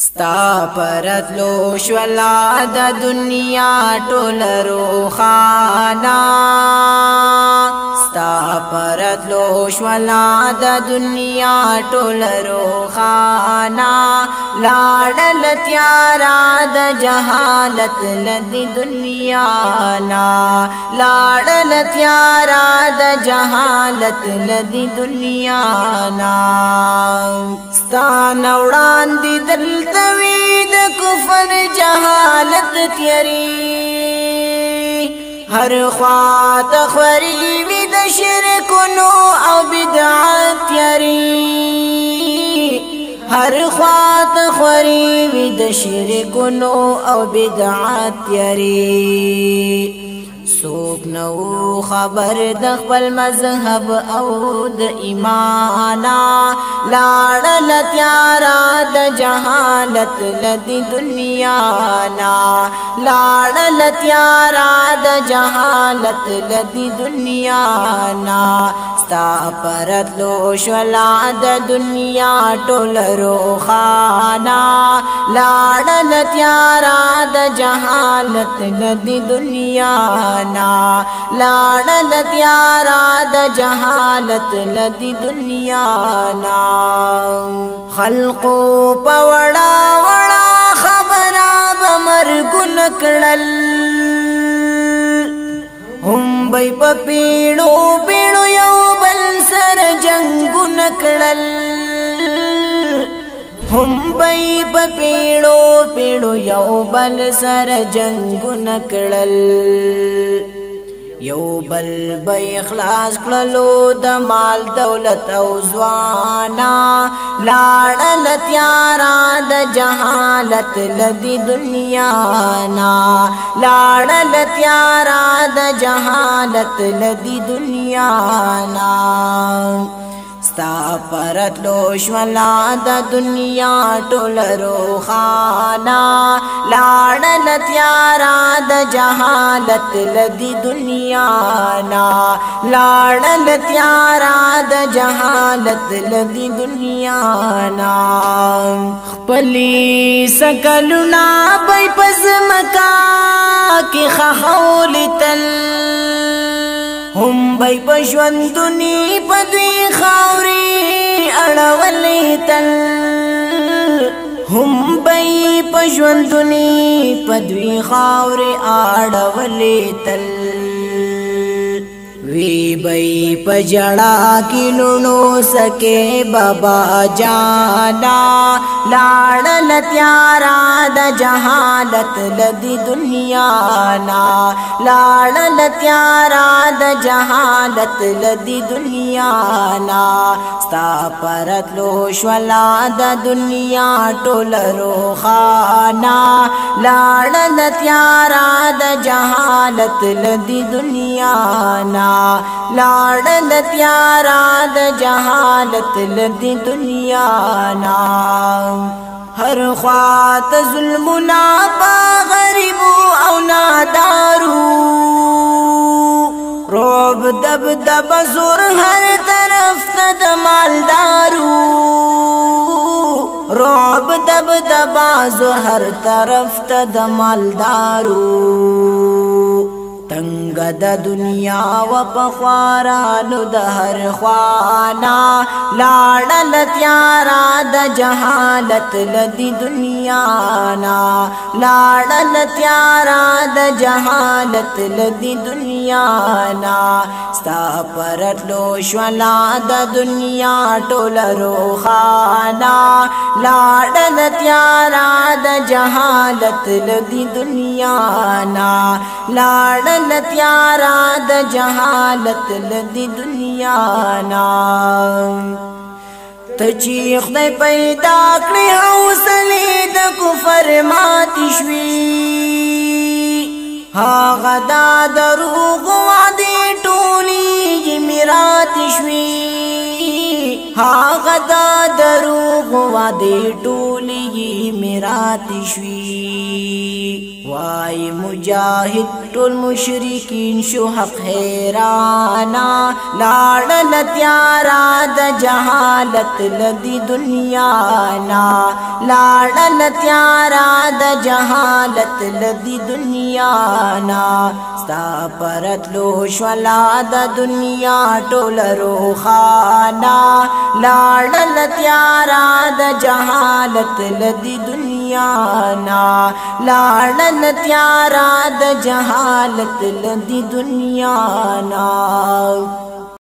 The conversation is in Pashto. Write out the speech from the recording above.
ستا پرتلو شولا د دنیا ټول روخانا ستا پرتلو شولا د دنیا ټول روخانا لاړل تیارا د جهالت لدی دنیا نا لاړل تیارا د جهالت لدی دنیا نا ستا نوړان دي توید کفر جہالت تیری ہر خوات خوری وید شرکنو او بدعات تیری ہر خوات خوری وید شرکنو او بدعات تیری سوک نو خبر د خپل مذهب او د ایمانا لاړل تیارا د جهالت لدی دنیا نا لاړل تیارا د جهالت لدی دنیا نا ستا پرتلو شولا د دنیا ټول روخانا لاړل تیارا د جهالت لدی دنیا لاړل تیارا د جهالت لدی دنیا نا خلقو پوڑا وڑا خبرا بمرگن کڑل هم بی پا پیڑو پیڑو یو بل سر جنگن کڑل هم بی پا پیڑو پیڑو یو بل سر جنگن کڑل یو بل بی اخلاص کللو د مال دولت او زوانا لاړل تیارا د جهالت لدی دنیا نا لاړل تیارا د جهالت لدی دنیا نا ستا پرتلو شولا د دنیا ټول روخانا لاړل تیارا د جهالت لدی دنیا نا لاړل تیارا د جهالت لدی دنیا نا خپلی سکلنا بی پزمکا کی خخول تل هم بی پشوندنی پدوی خاوری اڑولی تل هم بی پشوندنی پدوی خاوری اڑولی تل وی بی پجڑا کی لونو سکے بابا جانا لاړل تیارا د جهالت لدی دنیا نا لاړل تیارا د جهالت لدی دنیا نا ستا پرتلو شولا د دنیا ټول روخانا لاړل تیارا د جهالت لدی دنیا نا لاړل تیارا د جهالت لدی دنیا نا ہر خوات ظلمنا پا غریبو او نادارو روب دب دب زور ہر طرف تد مالدارو روب دب دب زور ہر طرف تد مالدارو تنگ د دنیا و پخوارانو د هر خوانا لاړل تیارا د جهالت لدی دنیا نا لاړل تیارا د جهالت لدی دنیا نا ستا پرتلو شولا د دنیا ټول روخانا لاړل تیارا د جهالت لدی دنیا نا لاړل تیارا د جهالت لدی دنیا نا تچی خدای پیدا کړی حوصله د کفر ماتی شوی هاغه دا دروغ وعده ټولی میرات شوی هاغه دا دروغ وعده ټولی میرات شوی وای مجاهد टोल मुशरिकीन शो हक हैराना लाड़ल त्यारा द जहालत लदी दुनिया ना लाड़ल त्यारा द जहालत लदी दुनिया ना स्ता परत लो श्वला द दुनिया टोल रोखाना लाड़ल त्यारा द जहालत लदी दुनिया ना लाड़ल त्यारा द जहालत लदी दुनिया ना।